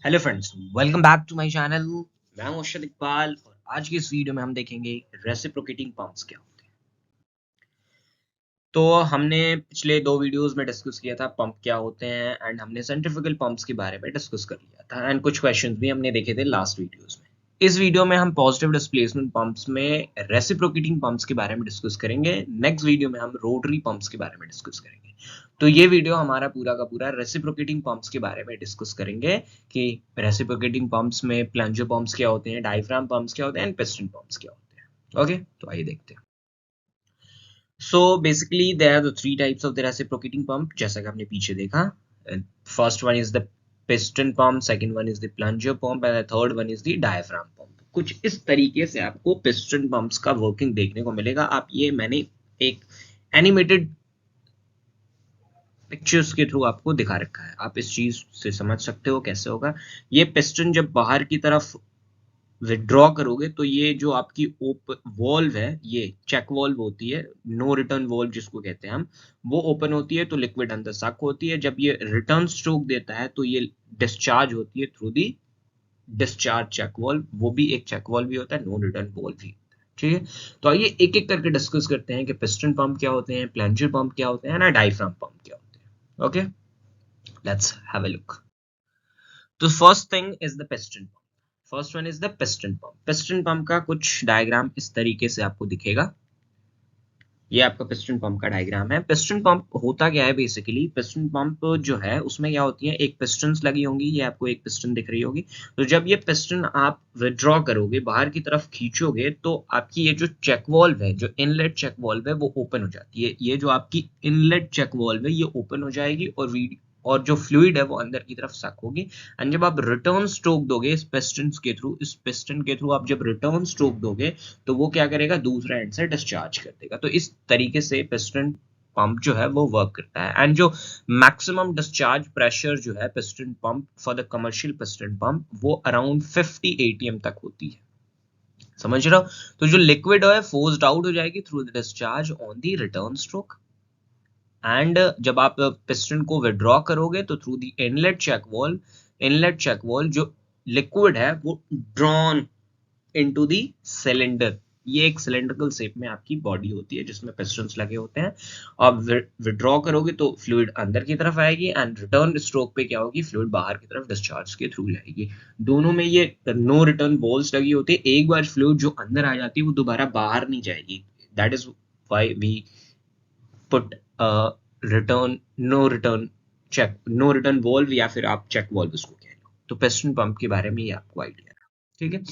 Hello friends, welcome back to my channel. मैं हूं अर्शद इकबाल और आज की इस वीडियो में हम देखेंगे रेसिप्रोकेटिंग पंप्स क्या होते हैं। तो हमने पिछले दो वीडियोस में डिस्कस किया था पंप क्या होते हैं एंड हमने सेंट्रीफ्यूगल पंप्स के बारे में डिस्कस कर लिया था एंड कुछ क्वेश्चंस भी हमने देखे थे लास्ट वीडियोस में। इस वीडियो में हम पॉजिटिव डिस्प्लेसमेंट पंप्स में रेसिप्रोकेटिंग पंप्स के बारे में डिस्कस करेंगे। नेक्स्ट वीडियो में हम रोटरी पंप्स के बारे में डिस्कस करेंगे। तो ये वीडियो हमारा पूरा का पूरा रेसिप्रोकेटिंग पंप्स के बारे में डिस्कस करेंगे कि रेसिप्रोकेटिंग पंप्स में प्लंजर पंप्स क्या होते हैं, डायफ्राम पंप्स क्या होते हैं एंड पिस्टन पंप्स क्या होते हैं। ओके, तो आइए देखते हैं। So basically there are the three types of the reciprocating pump जैसा कि आपने पीछे देखा। First one is the piston pump, second one is the plunger pump and the third one is the diaphragm pump। कुछ इस तरीके से आपको पिस्टन पंप्स का वर्किंग देखने को मिलेगा। आप ये मैंने एक एनिमेटेड पिक्चर्स के थ्रू आपको दिखा रखा है, आप इस चीज से समझ सकते हो कैसे होगा। ये पिस्टन जब बाहर की तरफ विड्रॉ करोगे तो ये जो आपकी वॉल्व है, ये चेक वॉल्व होती है, नो रिटर्न वॉल्व जिसको कहते हैं हम, वो ओपन होती है तो लिक्विड अंदर सक होती है। जब ये रिटर्न स्ट्रोक देता है तो ये डिस्चार्ज होती है through the discharge check valve. वो भी एक चेक वॉल्व भी होता है, नो रिटर्न वॉल्व भी होता है। ठीक है, तो आइए एक एक करके डिस्कस करते हैं कि पिस्टन पंप क्या होते हैं, प्लंजर पंप क्या होते हैं ना डायफ्राम पंप क्या होते हैं। Okay, let's have a look. तो first thing is the piston pump. First one is the piston pump. Piston pump का कुछ डायग्राम इस तरीके से आपको दिखेगा। ये आपका पिस्टन पंप का डायग्राम है। पिस्टन पंप होता क्या है बेसिकली, पिस्टन पंप जो है उसमें क्या होती है, एक पिस्टन्स लगी होंगी, ये आपको एक पिस्टन दिख रही होगी। तो जब ये पिस्टन आप विड्रॉ करोगे, बाहर की तरफ खींचोगे, तो आपकी ये जो चेक वॉल्व है, जो इनलेट चेक वॉल्व है, वो ओपन हो जाती है। ये जो आपकी इनलेट चेक वॉल्व है ये ओपन हो जाएगी और जो फ्लूइड है वो अंदर की तरफ सक होगी। एंड जब आप रिटर्न स्ट्रोक दोगे इस पिस्टन के थ्रू आप जब रिटर्न स्ट्रोक दोगे तो वो क्या करेगा, दूसरा एंड से डिस्चार्ज कर देगा। तो इस तरीके से पिस्टन पंप जो है वो वर्क करता है। एंड जो मैक्सिमम डिस्चार्ज प्रेशर जो है piston pump for the commercial piston pump वो अराउंड 50 एटीएम तक होती है। समझ रहे हो? तो जो लिक्विड है फोर्स्ड आउट हो जाएगी through the discharge on the return stroke. And जब आप पिस्टन को विड्रॉ करोगे तो through the inlet check valve जो लिक्विड है वो ड्रॉन इनटू दी सिलेंडर। ये एक सिलेंड्रिकल शेप में आपकी बॉडी होती है जिसमें पिस्टन्स लगे होते हैं। आप विड्रॉ करोगे तो फ्लूइड अंदर की तरफ आएगी एंड रिटर्न स्ट्रोक पे क्या होगी, फ्लूइड बाहर की तरफ डिस्चार्ज के थ्रू जाएगी। दोनों में ये नो रिटर्न बॉल्स लगी होती है। एक बार फ्लूइड जो अंदर आ जाती है वो दोबारा बाहर नहीं जाएगी। That is why we put return no return check no return valve या फिर आप चेक वॉल्व उसको कह लो। तो पिस्टन पंप के बारे में ये आपको आइडिया है। ठीक है,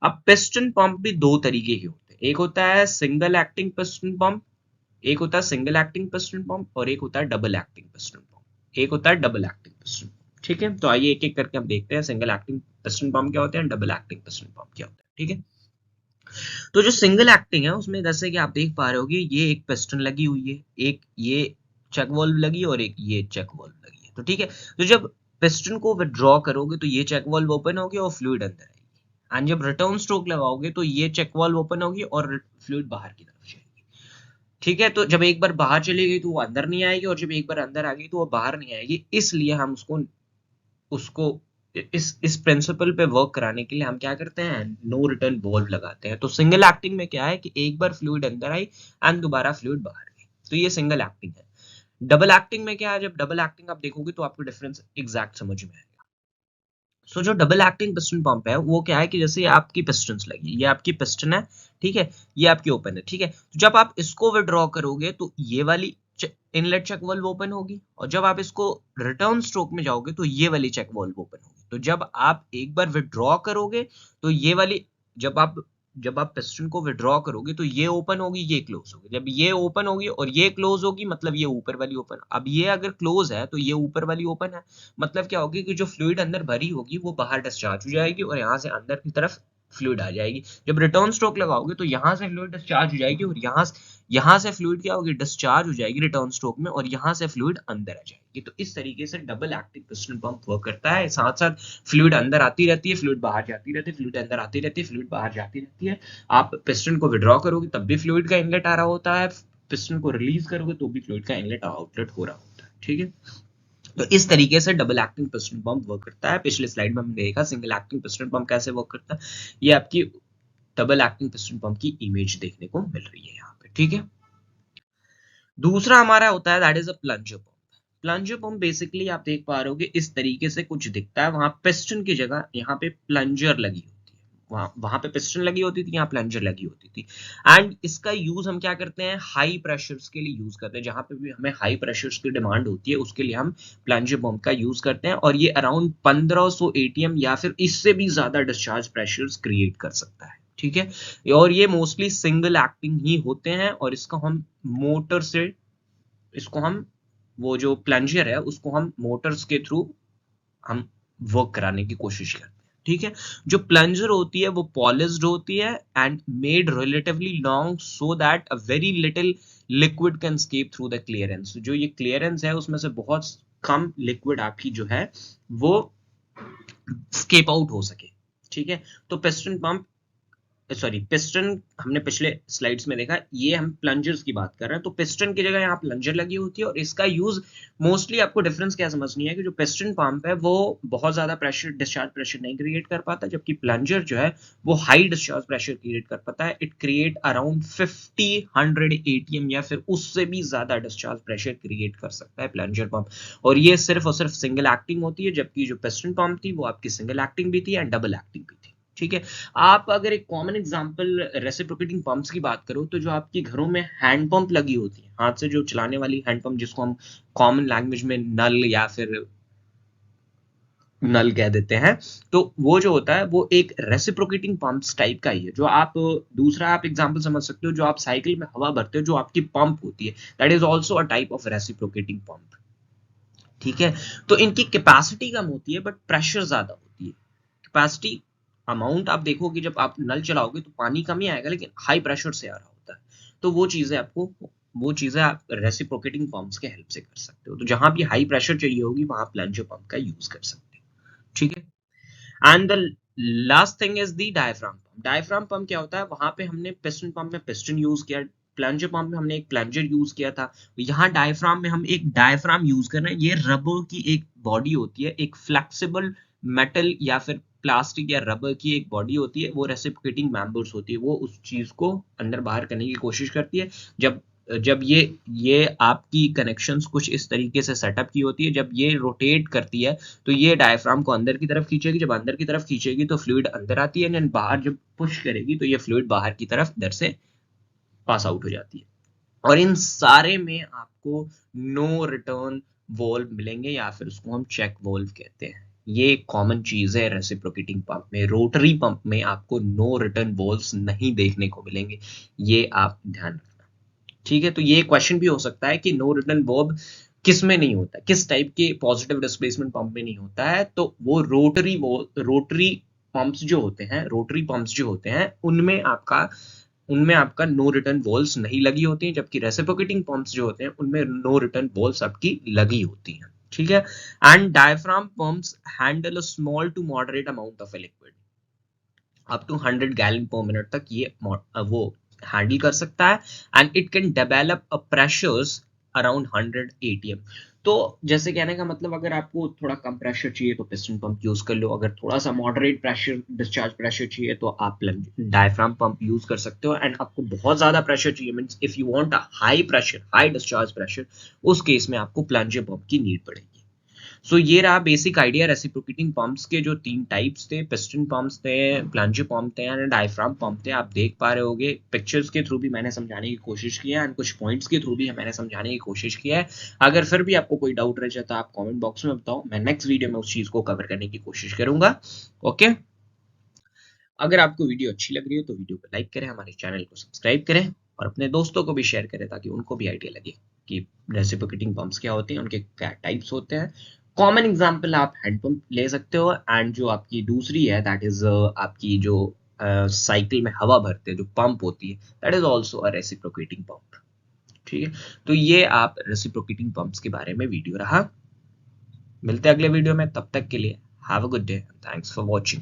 अब पिस्टन पंप भी दो तरीके के होते हैं। एक होता है सिंगल एक्टिंग पिस्टन पंप, एक होता है सिंगल एक्टिंग पिस्टन पंप और एक होता है डबल एक्टिंग पिस्टन पंप। एक होता है डबल एक्टिंग पिस्टन पंप। ठीक है, तो आइए एक एक करके हम देखते हैं सिंगल एक्टिंग पिस्टन पंप क्या होते हैं, डबल एक्टिंग पिस्टन पंप क्या होता है। ठीक है, तो जो सिंगल एक्टिंग है उसमें जैसे कि आप देख पा रहे होगे, ये एक पिस्टन लगी हुई है, एक ये चेक वाल्व लगी है और एक ये चेक वाल्व लगी है। तो ठीक है, तो जब पिस्टन को विड्रॉ करोगे तो ये चेक वाल्व ओपन होगी और फ्लूइड अंदर आएगी। एंड जब रिटर्न स्ट्रोक लगाओगे तो ये चेक वाल्व ओपन होगी और फ्लूइड बाहर की तरफ जाएगी। ठीक है, तो जब एक बार बाहर चली गई तो वो अंदर नहीं आएगी और जब एक बार अंदर आ गई तो वो बाहर नहीं आएगी। इसलिए हम उसको उसको इस प्रिंसिपल पे वर्क कराने के लिए हम क्या करते हैं, नो रिटर्न वॉल्व लगाते हैं। तो सिंगल एक्टिंग में क्या है कि एक बार फ्लूइड अंदर आई एंड दोबारा फ्लूइड बाहर गई, तो ये सिंगल एक्टिंग है। डबल एक्टिंग में क्या है, जब डबल एक्टिंग आप देखोगे तो आपको डिफरेंस एग्जैक्ट समझ में आएगा। सो जो डबल एक्टिंग पिस्टन पंप है वो क्या है कि जैसे आपकी पिस्टन्स लगी, ये आपकी पिस्टन है, ठीक है, ये आपकी ओपन है। ठीक है, तो जब आप इसको विड्रॉ करोगे तो ये वाली इनलेट चेक वाल्व ओपन होगी और जब आप इसको रिटर्न स्ट्रोक में जाओगे तो ये वाली चेक वाल्व ओपन होगी। तो जब आप एक बार विड्रॉ करोगे तो ये वाली, जब आप जब आप पिस्टन को विड्रॉ करोगे तो ये ओपन होगी, ये क्लोज होगी। जब ये ओपन होगी और ये क्लोज होगी मतलब ये ऊपर वाली ओपन। अब ये अगर क्लोज है तो ये ऊपर वाली ओपन है, मतलब क्या होगी कि जो फ्लूइड अंदर भरी होगी वो बाहर डिस्चार्ज हो जाएगी और यहाँ से अंदर की तरफ फ्लूइड आ जाएगी। जब रिटर्न स्ट्रोक लगाओगे तो यहाँ से फ्लूइड डिस्चार्ज हो जाएगी और यहाँ से फ्लूइड क्या होगी, डिस्चार्ज हो जाएगी रिटर्न स्ट्रोक में और यहाँ से फ्लूइड अंदर आ जाएगी। तो इस तरीके से double active piston pump work करता है। साथ साथ फ्लूइड अंदर आती रहती है, फ्लूइड बाहर जाती रहती है, फ्लूइड अंदर आती रहती है, फ्लूइड बाहर जाती रहती है। आप पिस्टन को विड्रॉ करोगे तब भी फ्लूइड का इनलेट आ रहा होता है, पिस्टन को रिलीज करोगे तो भी फ्लूइड का इनलेट आउटलेट हो रहा होता है। ठीक है, तो इस तरीके से double acting piston pump work करता है। पिछले स्लाइड में हमने देखा सिंगल एक्टिंग पिस्टन पंप कैसे वर्क करता है। ये आपकी डबल एक्टिंग पिस्टन पंप की इमेज देखने को मिल रही है यहाँ पे, ठीक है। दूसरा हमारा होता है that is a plunger pump. Plunger pump basically आप देख पा रहे हो कि इस तरीके से कुछ दिखता है। वहां पिस्टन की जगह यहाँ पे प्लंजर लगी होती है, वहां पे पिस्टन लगी होती थी, यहाँ प्लंजर लगी होती थी। एंड इसका यूज हम क्या करते हैं, हाई प्रेशर्स के लिए यूज करते हैं। जहां पे भी हमें हाई प्रेशर्स की डिमांड होती है उसके लिए हम प्लंजर पंप का यूज करते हैं। और ये अराउंड 1500 एटीएम या फिर इससे भी ज्यादा डिस्चार्ज प्रेशर्स क्रिएट कर सकता है, ठीक है। और ये मोस्टली सिंगल एक्टिंग ही होते हैं और इसको हम मोटर से, इसको हम वो जो प्लंजर है उसको हम मोटर्स के थ्रू हम वर्क कराने की कोशिश करते हैं, ठीक है। जो प्लंजर होती है वो पॉलिश्ड होती है and made relatively long so that a very little liquid can escape through the clearance. जो ये क्लियरेंस है उसमें से बहुत कम लिक्विड आपकी जो है वो स्केप आउट हो सके, ठीक है। तो पिस्टन पंप, सॉरी पिस्टन हमने पिछले स्लाइड्स में देखा, ये हम प्लंजर्स की बात कर रहे हैं। तो पिस्टन की जगह यहाँ प्लंजर लगी होती है और इसका यूज मोस्टली आपको डिफरेंस क्या समझनी है कि जो पिस्टन पंप है वो बहुत ज्यादा प्रेशर, डिस्चार्ज प्रेशर नहीं क्रिएट कर पाता, जबकि प्लंजर जो है वो हाई डिस्चार्ज प्रेशर क्रिएट कर पाता है। इट क्रिएट अराउंड 50-100 एटीएम या फिर उससे भी ज्यादा डिस्चार्ज प्रेशर क्रिएट कर सकता है प्लंजर पंप। और ये सिर्फ और सिर्फ सिंगल एक्टिंग होती है, जबकि जो पिस्टन पंप थी वो आपकी सिंगल एक्टिंग भी थी एंड डबल एक्टिंग भी थी, ठीक है। आप अगर एक कॉमन एग्जांपल रेसिप्रोकेटिंग पंप्स की बात करो तो जो आपके घरों में हैंड पंप लगी होती है, हाथ से जो चलाने वाली हैंड पंप, जिसको हम कॉमन लैंग्वेज में नल या फिर नल कह देते हैं, तो वो जो होता है वो एक रेसिप्रोकेटिंग पंप्स टाइप का ही है। जो आप दूसरा आप एग्जांपल समझ सकते हो, जो आप साइकिल में हवा भरते हो जो आपकी पंप होती है, that is also a type of reciprocating pump, ठीक है। तो इनकी कैपेसिटी कम होती है बट प्रेशर ज्यादा होती है। कैपेसिटी अमाउंट आप देखोगे, जब आप नल चलाओगे तो पानी कम ही आएगा लेकिन हाई प्रेशर से आ रहा होता है। तो वो चीजें आप रेसिप्रोकेटिंग पंप्स के हेल्प से कर सकते हो। तो जहां भी हाई प्रेशर चाहिए होगी वहां प्लंजर पंप का यूज कर सकते हो, ठीक है। And the last thing is the diaphragm pump. Diaphragm pump क्या होता है, वहां पे हमने पिस्टन पंप में पिस्टन यूज किया, प्लंजर पंप में हमने एक प्लंजर यूज किया था। यहाँ डायफ्राम में हम एक डायफ्राम यूज कर रहे हैं। ये रबर की एक बॉडी होती है, एक फ्लेक्सिबल मेटल या फिर प्लास्टिक या रबर की एक बॉडी होती है, वो रेसिप्रोकेटिंग मेंबर्स होती है, वो उस चीज को अंदर बाहर करने की कोशिश करती है। जब जब ये आपकी कनेक्शंस कुछ इस तरीके से सेटअप की होती है, जब ये रोटेट करती है तो ये डायफ्राम को अंदर की तरफ खींचेगी। जब अंदर की तरफ खींचेगी तो फ्लूइड अंदर आती है एंड बाहर जब पुश करेगी तो ये फ्लूइड बाहर की तरफ इधर से पास आउट हो जाती है। और इन सारे में आपको नो रिटर्न वॉल्व मिलेंगे या फिर उसको हम चेक वॉल्व कहते हैं। ये एक कॉमन चीज है रेसिप्रोकेटिंग पंप में। रोटरी पंप में आपको नो रिटर्न वॉल्व्स नहीं देखने को मिलेंगे, ये आप ध्यान रखना, ठीक है। तो ये क्वेश्चन भी हो सकता है कि नो रिटर्न वॉल्व किस में नहीं होता, किस टाइप के पॉजिटिव डिस्प्लेसमेंट पंप में नहीं होता है। तो वो रोटरी पंप्स जो होते हैं, रोटरी पंप्स जो होते हैं उनमें आपका नो रिटर्न वॉल्व्स नहीं लगी होती हैं, जबकि रेसिप्रोकेटिंग पंप्स जो होते हैं उनमें नो रिटर्न वॉल्व्स आपकी लगी होती हैं, ठीक है। And diaphragm pumps handle a small to moderate amount of a liquid up to 100 gallon per minute तक ये वो हैंडल कर सकता है and it can develop a pressures around 100 ATM. तो जैसे कहने का मतलब, अगर आपको थोड़ा कम प्रेशर चाहिए तो पिस्टन पंप यूज कर लो, अगर थोड़ा सा मॉडरेट प्रेशर डिस्चार्ज प्रेशर चाहिए तो आप डायफ्राम पंप यूज कर सकते हो। एंड आपको बहुत ज्यादा प्रेशर चाहिए, means if you want a high pressure, high discharge pressure, उस केस में आपको प्लंजर पंप की नीड पड़ेगी। सो ये रहा बेसिक आइडिया रेसिप्रोकेटिंग पंप्स के जो 3 टाइप्स थे, पिस्टन पंप्स थे, प्लंजर पंप थे एंड डायफ्राम पंप थे। आप देख पा रहे होगे पिक्चर्स के थ्रू भी मैंने समझाने की कोशिश की है एंड कुछ पॉइंट्स के थ्रू भी मैंने समझाने की कोशिश की है। अगर फिर भी आपको कोई डाउट रह जाता है आप कमेंट बॉक्स में बताओ, मैं नेक्स्ट वीडियो में उस चीज को कवर करने की कोशिश करूंगा, ओके। अगर आपको वीडियो अच्छी लग रही है तो वीडियो को लाइक करें, हमारे चैनल को सब्सक्राइब करें और अपने दोस्तों को भी शेयर करें ताकि उनको भी आइडिया लगे कि रेसिप्रोकेटिंग पंप्स क्या होते हैं, उनके क्या टाइप्स होते हैं। कॉमन एग्जांपल आप हैंडपंप ले सकते हो एंड जो आपकी दूसरी है दैट इज आपकी जो साइकिल में हवा भरते हैं जो पंप होती है, that is also a reciprocating pump, ठीक है। तो ये आप रेसिप्रोकेटिंग पंप्स के बारे में वीडियो रहा। मिलते हैं अगले वीडियो में, तब तक के लिए have a good day, thanks for watching.